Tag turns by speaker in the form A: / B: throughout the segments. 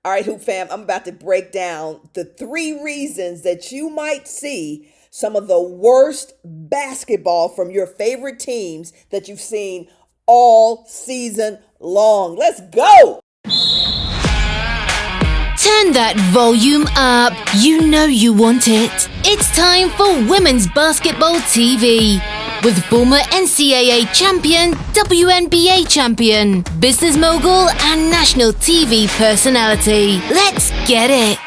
A: All right, Hoop Fam, I'm about to break down the 3 reasons that you might see some of the worst basketball from your favorite teams that you've seen all season long. Let's go.
B: Turn that volume up. You know you want it. It's time for Women's Basketball TV with former NCAA champion, WNBA champion, business mogul, and national TV personality. Let's get it.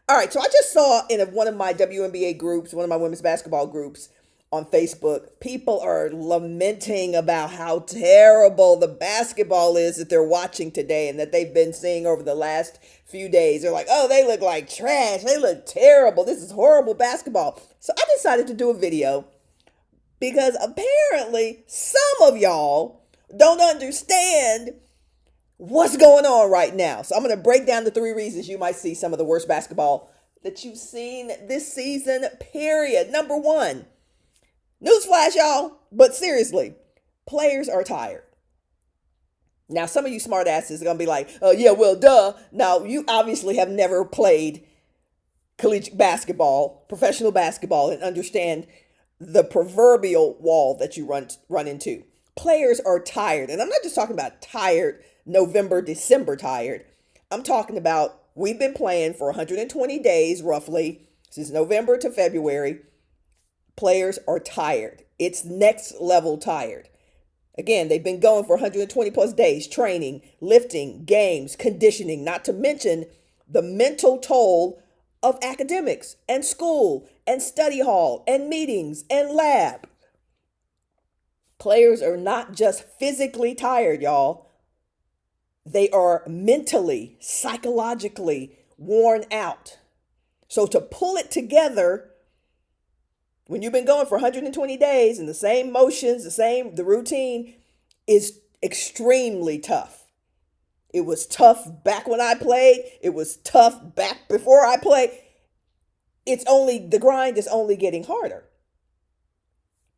A: All right, so I just saw in one of my WNBA groups, one of my women's basketball groups on Facebook, people are lamenting about how terrible the basketball is that they're watching today and that they've been seeing over the last few days. They're like, oh, they look like trash. They look terrible. This is horrible basketball. So I decided to do a video because apparently some of y'all don't understand what's going on right now. So I'm going to break down the 3 reasons you might see some of the worst basketball that you've seen this season, period. Number 1, newsflash, y'all, but seriously, players are tired. Now, some of you smart asses are going to be like, oh, yeah, well, duh. Now, you obviously have never played collegiate basketball, professional basketball, and understand the proverbial wall that you run into. Players are tired. And I'm not just talking about tired, November, December tired. I'm talking about we've been playing for 120 days, roughly, since November to February. Players are tired. It's next level tired. Again, they've been going for 120 plus days, training, lifting, games, conditioning, not to mention the mental toll of academics and school and study hall and meetings and lab. Players are not just physically tired, y'all. They are mentally, psychologically worn out. So to pull it together, when you've been going for 120 days and the same motions, the routine is extremely tough. It was tough back when I played. It was tough back before I played. The grind is only getting harder.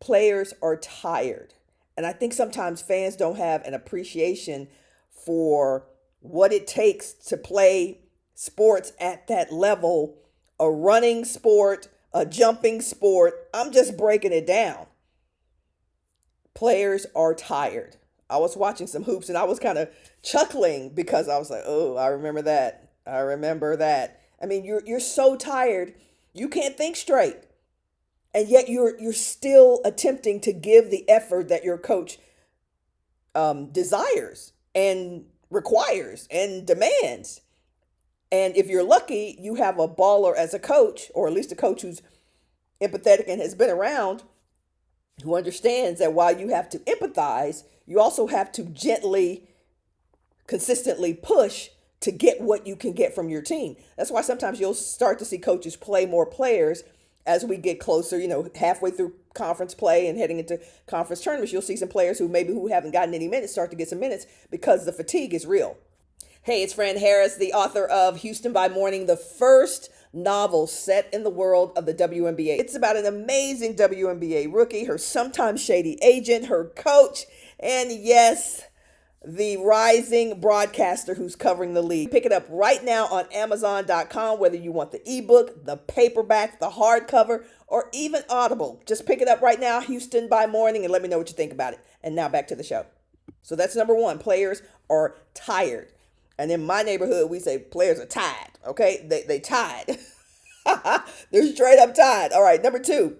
A: Players are tired. And I think sometimes fans don't have an appreciation for what it takes to play sports at that level, a running sport, a jumping sport. I'm just breaking it down. Players are tired. I was watching some hoops and I was kind of chuckling because I was like, oh, I remember that. I remember that. I mean, you're so tired, you can't think straight. And yet you're still attempting to give the effort that your coach desires and requires and demands. And if you're lucky, you have a baller as a coach, or at least a coach who's empathetic and has been around, who understands that while you have to empathize, you also have to gently, consistently push to get what you can get from your team. That's why sometimes you'll start to see coaches play more players as we get closer, halfway through conference play and heading into conference tournaments. You'll see some players who haven't gotten any minutes start to get some minutes because the fatigue is real. Hey, it's Fran Harris, the author of Houston by Morning, the first novel set in the world of the WNBA. It's about an amazing WNBA rookie, her sometimes shady agent, her coach, and yes, the rising broadcaster who's covering the league. Pick it up right now on Amazon.com, whether you want the ebook, the paperback, the hardcover, or even Audible. Just pick it up right now, Houston by Morning, and let me know what you think about it. And now back to the show. So that's number 1. Players are tired. And in my neighborhood, we say players are tired, okay? They tired. They're straight up tired. All right, number 2.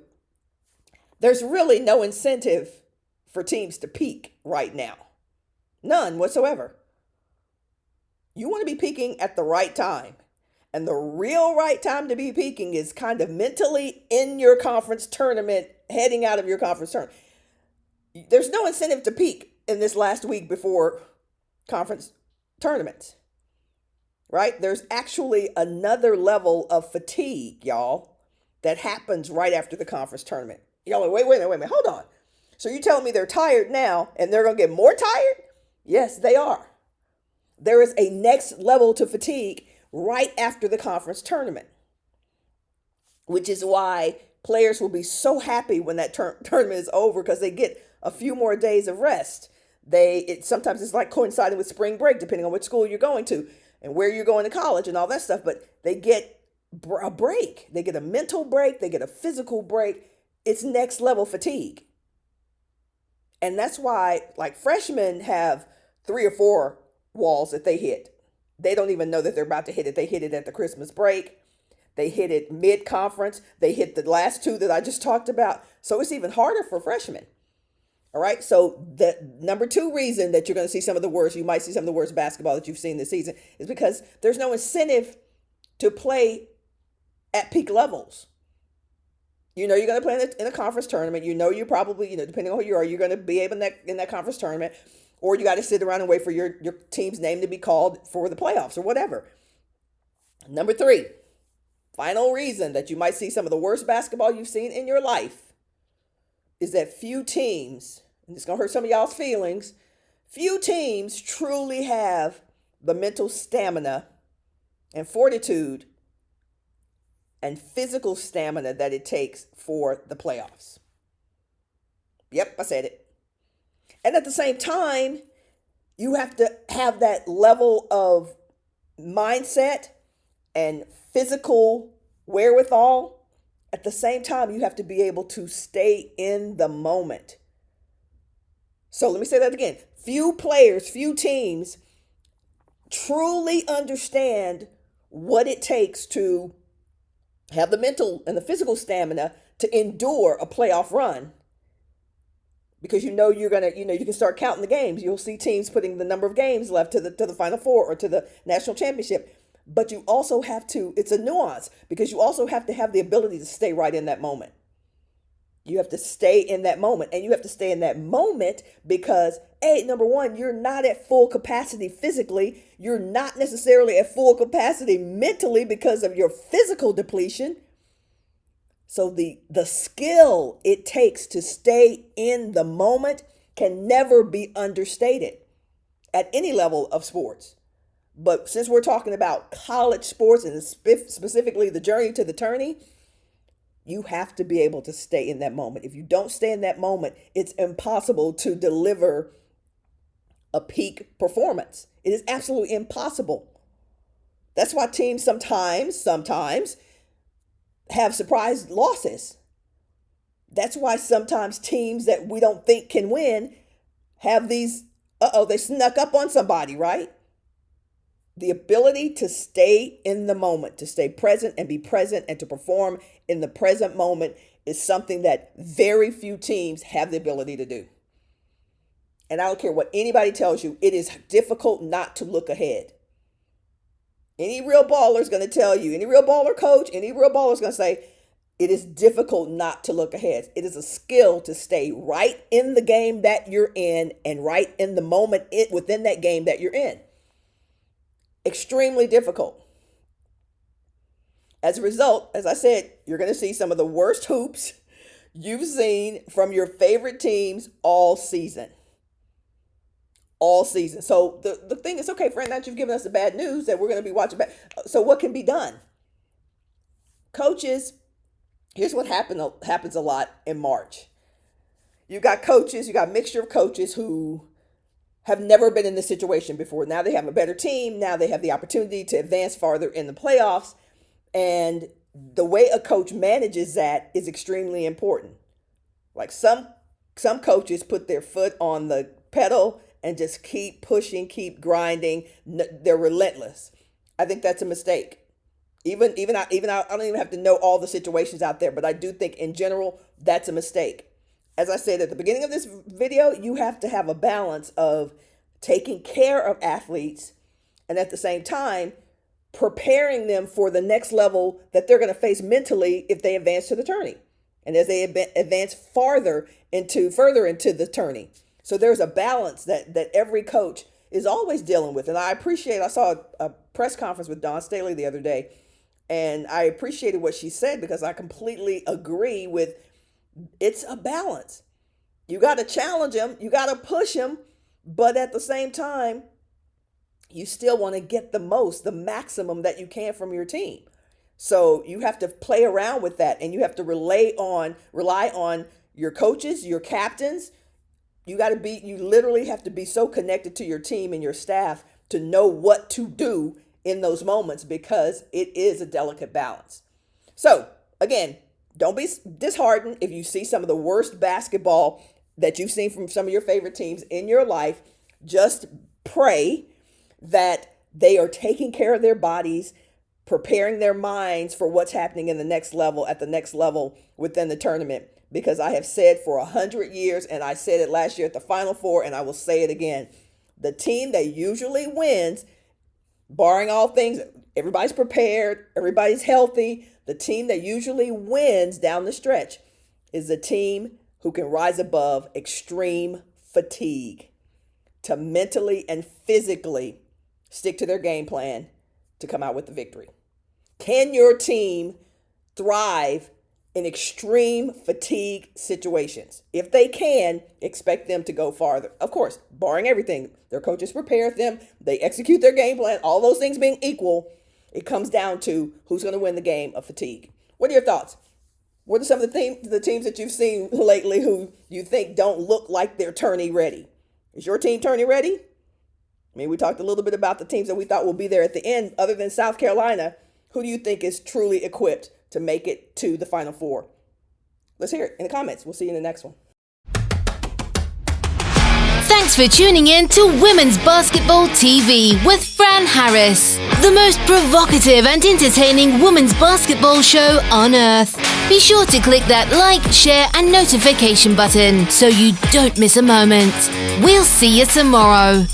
A: There's really no incentive for teams to peak right now. None whatsoever. You want to be peaking at the right time. And the real right time to be peaking is kind of mentally in your conference tournament, heading out of your conference tournament. There's no incentive to peak in this last week before conference tournaments, right? There's actually another level of fatigue, y'all, that happens right after the conference tournament. Y'all are, wait a minute, hold on. So you're telling me they're tired now and they're going to get more tired? Yes, they are. There is a next level to fatigue right after the conference tournament, which is why Players will be so happy when that tournament is over because they get a few more days of rest. Sometimes it's like coinciding with spring break, depending on which school you're going to and where you're going to college and all that stuff. But they get a break. They get a mental break. They get a physical break. It's next level fatigue. And that's why, like, freshmen have 3 or 4 walls that they hit. They don't even know that they're about to hit it. They hit it at the Christmas break. They hit it mid-conference. They hit the last 2 that I just talked about. So it's even harder for freshmen. All right. So the number 2 reason that you're going to see you might see some of the worst basketball that you've seen this season is because there's no incentive to play at peak levels. You're going to play in a conference tournament. You're probably, depending on who you are, you're going to be able in that conference tournament, or you got to sit around and wait for your team's name to be called for the playoffs or whatever. Number 3, final reason that you might see some of the worst basketball you've seen in your life is that few teams, and it's going to hurt some of y'all's feelings, few teams truly have the mental stamina and fortitude and physical stamina that it takes for the playoffs. Yep, I said it. And at the same time, you have to have that level of mindset and physical wherewithal. At the same time, you have to be able to stay in the moment. So let me say that again. Few players, few teams truly understand what it takes to have the mental and the physical stamina to endure a playoff run. Because you can start counting the games. You'll see teams putting the number of games left to the Final Four or to the national championship. But you also have to, it's a nuance, because you also have to have the ability to stay right in that moment. You have to stay in that moment, and you have to stay in that moment because, number 1, you're not at full capacity physically. You're not necessarily at full capacity mentally because of your physical depletion. So the skill it takes to stay in the moment can never be understated at any level of sports. But since we're talking about college sports and specifically the journey to the tourney, you have to be able to stay in that moment. If you don't stay in that moment, it's impossible to deliver a peak performance. It is absolutely impossible. That's why teams sometimes have surprise losses. That's why sometimes teams that we don't think can win have these, they snuck up on somebody, right? The ability to stay in the moment, to stay present and be present and to perform in the present moment is something that very few teams have the ability to do. And I don't care what anybody tells you, it is difficult not to look ahead. Any real baller is going to tell you, any real baller coach, any real baller is going to say, it is difficult not to look ahead. It is a skill to stay right in the game that you're in and right in the moment within that game that you're in. Extremely difficult. As a result, as I said, you're going to see some of the worst hoops you've seen from your favorite teams all season. All season. So the thing is, okay, friend, now that you've given us the bad news that we're going to be watching back. So what can be done? Coaches, here's what happens a lot in March. You got a mixture of coaches who have never been in this situation before. Now they have a better team. Now they have the opportunity to advance farther in the playoffs. And the way a coach manages that is extremely important. Like some coaches put their foot on the pedal and just keep pushing, keep grinding. They're relentless. I think that's a mistake. I don't even have to know all the situations out there, but I do think in general, that's a mistake. As I said at the beginning of this video, you have to have a balance of taking care of athletes and at the same time preparing them for the next level that they're going to face mentally if they advance to the tourney and as they advance further into the tourney. So there's a balance that every coach is always dealing with. And I saw a press conference with Dawn Staley the other day, and I appreciated what she said because I completely agree with. It's a balance. You got to challenge them. You got to push them. But at the same time, you still want to get the maximum that you can from your team. So you have to play around with that, and you have to rely on your coaches, your captains. You literally have to be so connected to your team and your staff to know what to do in those moments, because it is a delicate balance. So again, don't be disheartened if you see some of the worst basketball that you've seen from some of your favorite teams in your life. Just pray that they are taking care of their bodies, preparing their minds for what's happening at the next level within the tournament. Because I have said for 100 years, and I said it last year at the Final Four, and I will say it again, the team that usually wins, barring all things, everybody's prepared, everybody's healthy, the team that usually wins down the stretch is the team who can rise above extreme fatigue, to mentally and physically stick to their game plan to come out with the victory. Can your team thrive in extreme fatigue situations? If they can, expect them to go farther. Of course, barring everything, their coaches prepare them, they execute their game plan, all those things being equal, it comes down to who's going to win the game of fatigue. What are your thoughts? What are some of the teams that you've seen lately who you think don't look like they're tourney ready? Is your team tourney ready? I mean, we talked a little bit about the teams that we thought will be there at the end. Other than South Carolina, who do you think is truly equipped to make it to the Final Four? Let's hear it in the comments. We'll see you in the next one.
B: Thanks for tuning in to Women's Basketball TV with Fran Harris, the most provocative and entertaining women's basketball show on earth. Be sure to click that like, share and notification button so you don't miss a moment. We'll see you tomorrow.